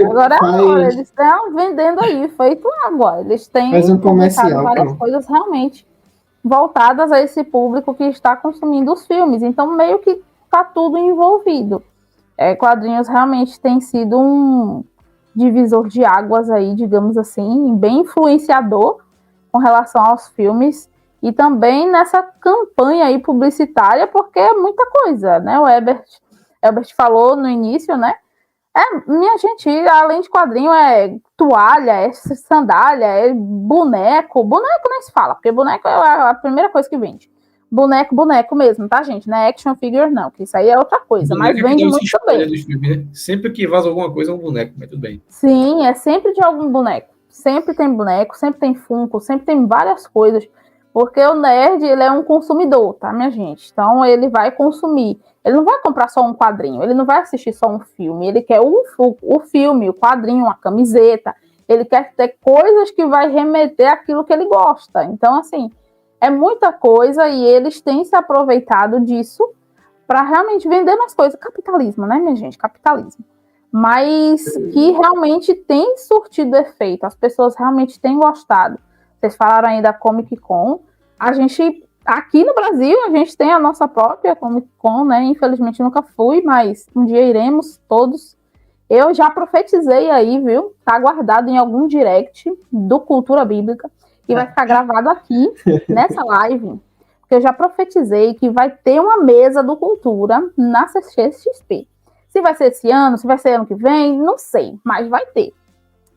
Agora é a hora. Eles estão vendendo aí, feito água. Eles têm comercial, várias coisas realmente voltadas a esse público que está consumindo os filmes. Então, meio que tá tudo envolvido. Quadrinhos realmente tem sido um divisor de águas aí, digamos assim, bem influenciador com relação aos filmes e também nessa campanha aí publicitária, porque é muita coisa, né? O Herbert falou no início, né? Minha gente, além de quadrinho, toalha, sandália, boneco nem se fala, porque boneco é a primeira coisa que vende. Boneco mesmo, tá, gente? Não é action figure, não, que isso aí é outra coisa, mas vende muito bem. Filmes, né? Sempre que vaza alguma coisa é um boneco, mas tudo bem. Sim, é sempre de algum boneco. Sempre tem boneco, sempre tem Funko, sempre tem várias coisas, porque o nerd, ele é um consumidor, tá, minha gente? Então, ele vai consumir. Ele não vai comprar só um quadrinho, ele não vai assistir só um filme, ele quer o filme, o quadrinho, a camiseta, ele quer ter coisas que vai remeter àquilo que ele gosta. Então, assim, é muita coisa e eles têm se aproveitado disso para realmente vender mais coisas. Capitalismo, né, minha gente? Capitalismo. Mas que realmente tem surtido efeito. As pessoas realmente têm gostado. Vocês falaram aí da Comic Con. A gente aqui no Brasil a gente tem a nossa própria Comic Con, né? Infelizmente nunca fui, mas um dia iremos todos. Eu já profetizei aí, viu? Tá guardado em algum direct do Cultura Bíblica e vai ficar gravado aqui nessa live. Porque eu já profetizei que vai ter uma mesa do Cultura na CCXP. Se vai ser esse ano, se vai ser ano que vem, não sei, mas vai ter.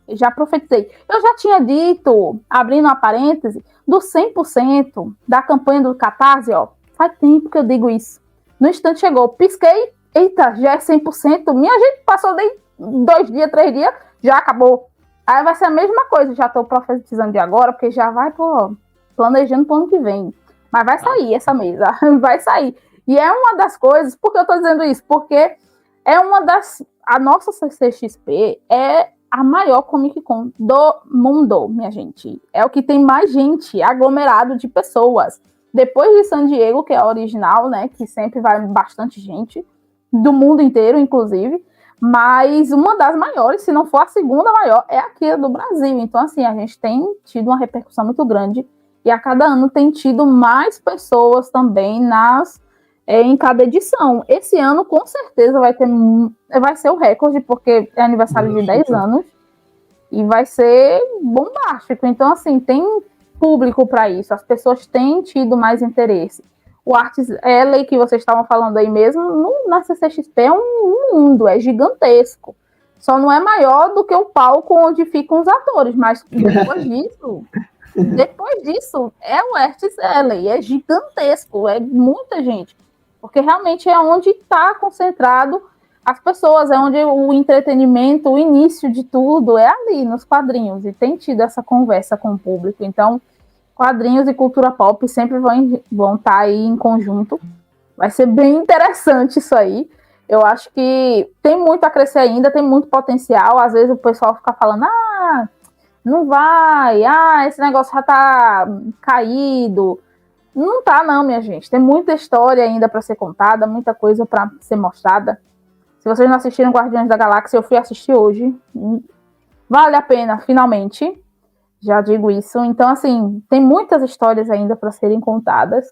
Eu já profetizei. Eu já tinha dito, abrindo uma parêntese, do 100% da campanha do Catarse, ó. Faz tempo que eu digo isso. No instante chegou, pisquei, eita, já é 100%. Minha gente passou de 2 dias, 3 dias, já acabou. Aí vai ser a mesma coisa, já tô profetizando de agora, porque já vai, planejando pro ano que vem. Mas vai sair essa mesa, vai sair. E é uma das coisas, por que eu tô dizendo isso? Porque é uma das... A nossa CCXP é a maior Comic Con do mundo, minha gente. É o que tem mais gente, aglomerado de pessoas. Depois de San Diego, que é a original, né? Que sempre vai bastante gente, do mundo inteiro, inclusive. Mas uma das maiores, se não for a segunda maior, é aqui do Brasil. Então, assim, a gente tem tido uma repercussão muito grande. E a cada ano tem tido mais pessoas também em cada edição. Esse ano, com certeza, vai ser o recorde, porque é aniversário de 10 anos. E vai ser bombástico. Então, assim, tem público para isso. As pessoas têm tido mais interesse. O Arts Alley, que vocês estavam falando aí mesmo, na CCXP é um mundo, é gigantesco. Só não é maior do que o palco onde ficam os atores, mas depois disso é o Arts Alley, é gigantesco, é muita gente. Porque realmente é onde está concentrado as pessoas, é onde o entretenimento, o início de tudo é ali, nos quadrinhos. E tem tido essa conversa com o público. Então, quadrinhos e cultura pop sempre vão estar aí em conjunto. Vai ser bem interessante isso aí. Eu acho que tem muito a crescer ainda, tem muito potencial. Às vezes o pessoal fica falando, não vai, esse negócio já tá caído. Não tá não, minha gente. Tem muita história ainda para ser contada, muita coisa para ser mostrada. Se vocês não assistiram Guardiões da Galáxia, eu fui assistir hoje. Vale a pena, finalmente. Já digo isso. Então, assim, tem muitas histórias ainda para serem contadas.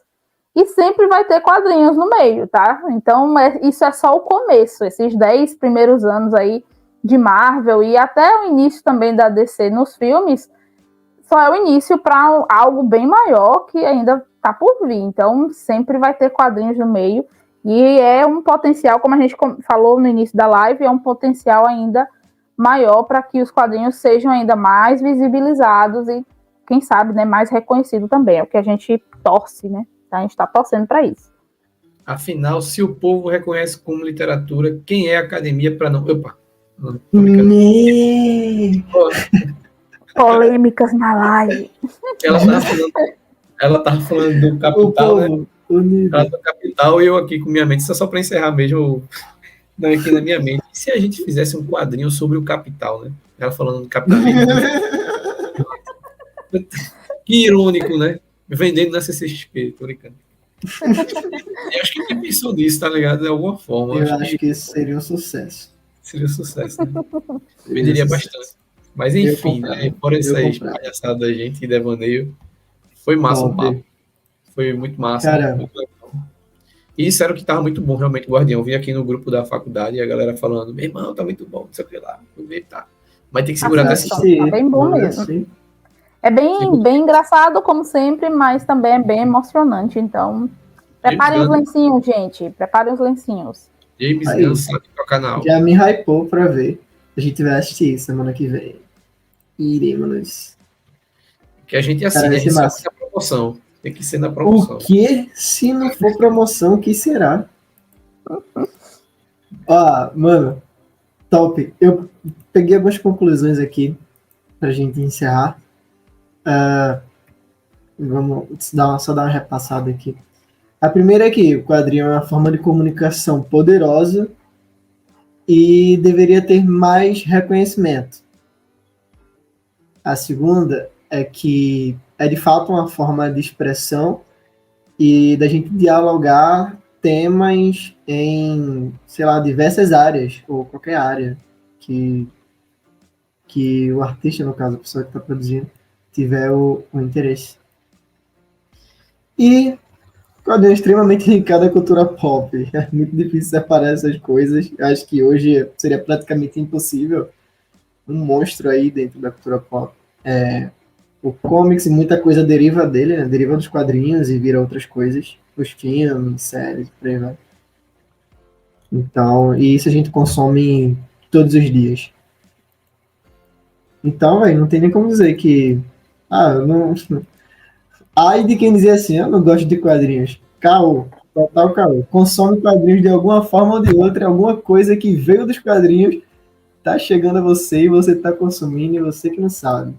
E sempre vai ter quadrinhos no meio, tá? Então, isso é só o começo. Esses 10 primeiros anos aí de Marvel e até o início também da DC nos filmes, só é o início para algo bem maior que ainda tá por vir. Então, sempre vai ter quadrinhos no meio. E é um potencial, como a gente falou no início da live, é um potencial ainda maior para que os quadrinhos sejam ainda mais visibilizados e, quem sabe, né, mais reconhecido também. É o que a gente torce, né? A gente está torcendo para isso. Afinal, se o povo reconhece como literatura, quem é a academia para não... Opa! Polêmicas na live. Ela tava falando do Capital, né? Do Capital, e eu aqui com minha mente, só para encerrar mesmo... aqui na minha mente, e se a gente fizesse um quadrinho sobre o capital, né? Ela falando do capitalismo. Que irônico, né? Vendendo na CCXP, tô brincando. Eu acho que quem pensou nisso, tá ligado? De alguma forma. Eu acho que isso seria um sucesso. Seria um sucesso, né? Venderia bastante. Mas enfim, né? Fora essas palhaçadas da gente e devaneio, foi massa o papo. Foi muito massa. Cara, muito legal. E disseram que tava muito bom, realmente, o Guardião. Eu vi aqui no grupo da faculdade e a galera falando, meu irmão, tá muito bom, não sei o que lá. Tá. Mas tem que segurar até assistir. Tá bem bom mesmo. É bem engraçado, como sempre, mas também é bem emocionante. Então, preparem os lencinhos, gente. Preparem os lencinhos. James Gunn sabe tocar na aula. Já me hypou pra ver. A gente vai assistir semana que vem. Iremos. Que a gente assina, a gente sabe que é promoção. Tem que ser na promoção. O que? Se não for promoção, o que será? Mano, top. Eu peguei algumas conclusões aqui pra gente encerrar. Vamos só dar uma repassada aqui. A primeira é que o quadrinho é uma forma de comunicação poderosa e deveria ter mais reconhecimento. A segunda é que é de fato uma forma de expressão e da gente dialogar temas em, sei lá, diversas áreas, ou qualquer área que o artista, no caso, a pessoa que está produzindo, tiver o interesse. E quadrinho é extremamente ligado à cultura pop. É muito difícil separar essas coisas. Eu acho que hoje seria praticamente impossível um monstro aí dentro da cultura pop. O comics, muita coisa deriva dele, né? Deriva dos quadrinhos e vira outras coisas. Os filmes, séries, por aí vai. Então, e isso a gente consome todos os dias. Então, velho, não tem nem como dizer que. Ah, eu não. Ai de quem dizer assim, eu não gosto de quadrinhos. Caô, total caô. Consome quadrinhos de alguma forma ou de outra, alguma coisa que veio dos quadrinhos tá chegando a você e você tá consumindo e você que não sabe.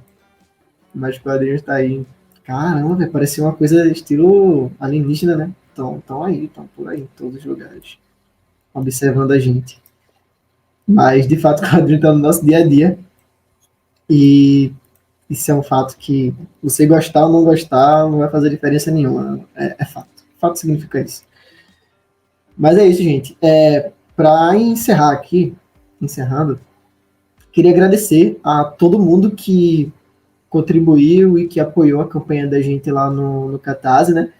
Mas quadrinhos tá aí. Caramba, velho, parecia uma coisa estilo alienígena, né? Estão aí, estão por aí, em todos os lugares, observando a gente. Mas, de fato, o quadrinho tá no nosso dia a dia. E isso é um fato que você gostar ou não gostar não vai fazer diferença nenhuma. É fato. Fato significa isso. Mas é isso, gente. Para encerrar aqui, encerrando, queria agradecer a todo mundo que contribuiu e que apoiou a campanha da gente lá no Catarse, né?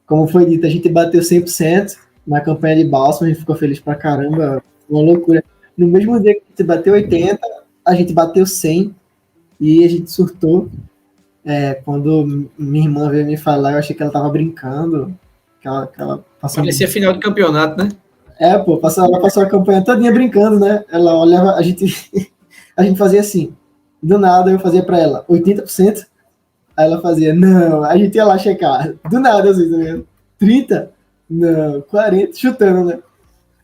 Como foi dito, a gente bateu 100% na campanha de Bálsamo, a gente ficou feliz pra caramba, uma loucura. No mesmo dia que a gente bateu 80, a gente bateu 100 e a gente surtou. Quando minha irmã veio me falar, eu achei que ela tava brincando, que ela passou... Parecia final de campeonato, né? Ela passou a campanha todinha brincando, né? Ela olhava, a gente fazia assim, do nada eu fazia pra ela 80%, aí ela fazia, não, a gente ia lá checar, do nada, assim, tá vendo? 30? Não, 40, chutando, né?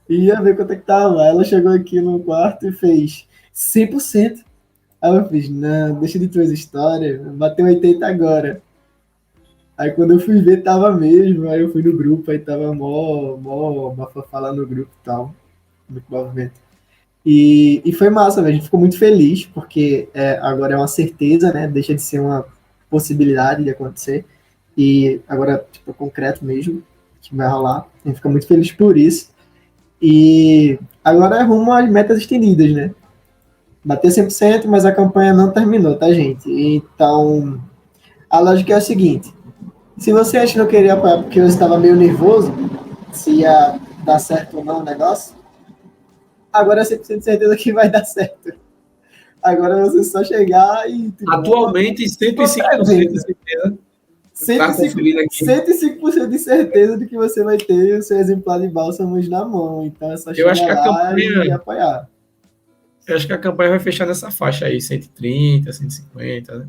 E ia ver quanto é que tava. Aí ela chegou aqui no quarto e fez 100%. Aí eu fiz, não, deixa de tuas histórias, bateu 80 agora. Aí quando eu fui ver, tava mesmo, aí eu fui no grupo, aí tava mó bafafá lá no grupo e tal, muito movimento. E foi massa, velho. A gente ficou muito feliz, porque agora é uma certeza, né? Deixa de ser uma possibilidade de acontecer. E agora, tipo, é concreto mesmo, que vai rolar. A gente fica muito feliz por isso. E agora é rumo às metas estendidas, né? Bateu 100%, mas a campanha não terminou, tá, gente? Então, a lógica é a seguinte. Se você acha que não queria apoiar porque você estava meio nervoso, se ia dar certo ou não o negócio, agora é 100% de certeza que vai dar certo. Agora é você só chegar e... Tipo, Atualmente, 105% de certeza. 105% de certeza de que você vai ter o seu exemplar de bálsamos na mão. Então é só chegar lá e apoiar. Eu acho que a campanha vai fechar nessa faixa aí, 130, 150, né?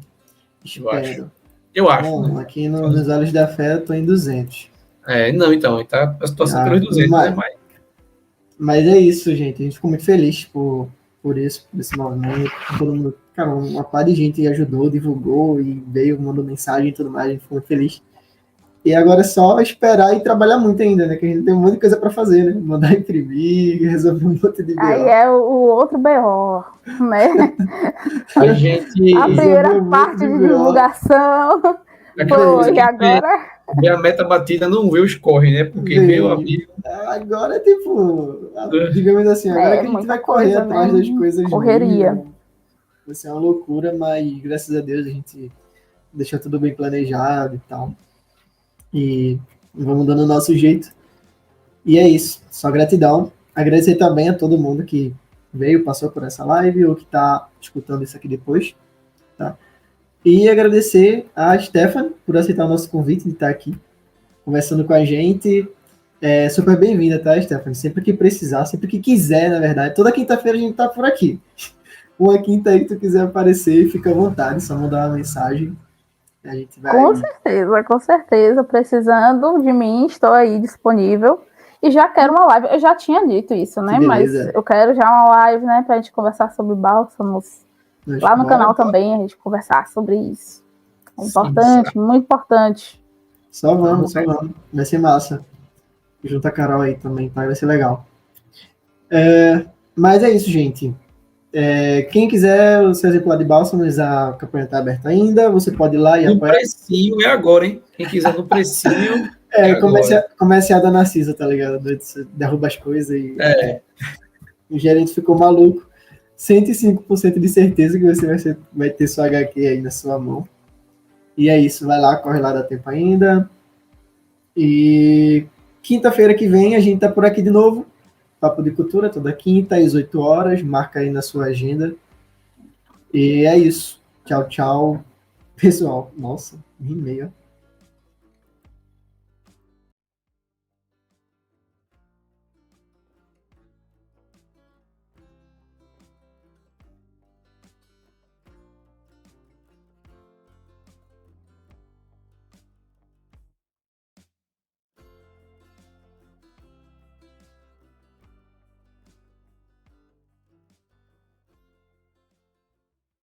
Espero. Eu acho. Bom, né? aqui nos Olhos da Fé eu tô em 200. Não, então, tá a situação pelos 200, né? Mas é isso, gente. A gente ficou muito feliz por isso, por esse movimento. Todo mundo, cara, uma par de gente ajudou, divulgou e veio, mandou mensagem e tudo mais. A gente ficou muito feliz. E agora é só esperar e trabalhar muito ainda, né? Que a gente tem um monte de coisa para fazer, né? Mandar imprimir, resolver um monte de BO. Aí é o outro BO, né? A gente... A primeira parte de divulgação foi, e agora... E a meta batida não vê os corre, né? Porque, meu amigo... Agora, tipo, digamos assim, agora que a gente vai correr atrás das coisas. Correria. Mesmo. Vai ser uma loucura, mas graças a Deus a gente deixou tudo bem planejado e tal. E vamos dando o nosso jeito. E é isso. Só gratidão. Agradecer também a todo mundo que veio, passou por essa live ou que está escutando isso aqui depois. Tá? E agradecer a Stephanie por aceitar o nosso convite de estar aqui conversando com a gente. É super bem-vinda, tá, Stephanie? Sempre que precisar, sempre que quiser, na verdade. Toda quinta-feira a gente tá por aqui. Uma quinta aí que tu quiser aparecer, fica à vontade, só mandar uma mensagem. A gente vai... Com certeza. Precisando de mim, estou aí disponível. E já quero uma live. Eu já tinha dito isso, né? Mas eu quero já uma live, né? Pra gente conversar sobre bálsamos. Lá no canal também, a gente conversar sobre isso. É importante, muito importante. Só vamos. Vai ser massa. Junta a Carol aí também, tá? Vai ser legal. Mas é isso, gente. Quem quiser o seu exemplar de bálsamos, a campanha tá aberta ainda. Você pode ir lá e apoiar. No precinho é agora, hein? Quem quiser no precinho. Comece a dar Narcisa, tá ligado? Derruba as coisas e. O gerente ficou maluco. 105% de certeza que você vai ter sua HQ aí na sua mão. E é isso, vai lá, corre lá, dá tempo ainda. E quinta-feira que vem a gente tá por aqui de novo. Papo de Cultura, toda quinta, às 8 horas. Marca aí na sua agenda. E é isso. Tchau, tchau, pessoal. Nossa, rimei, ó.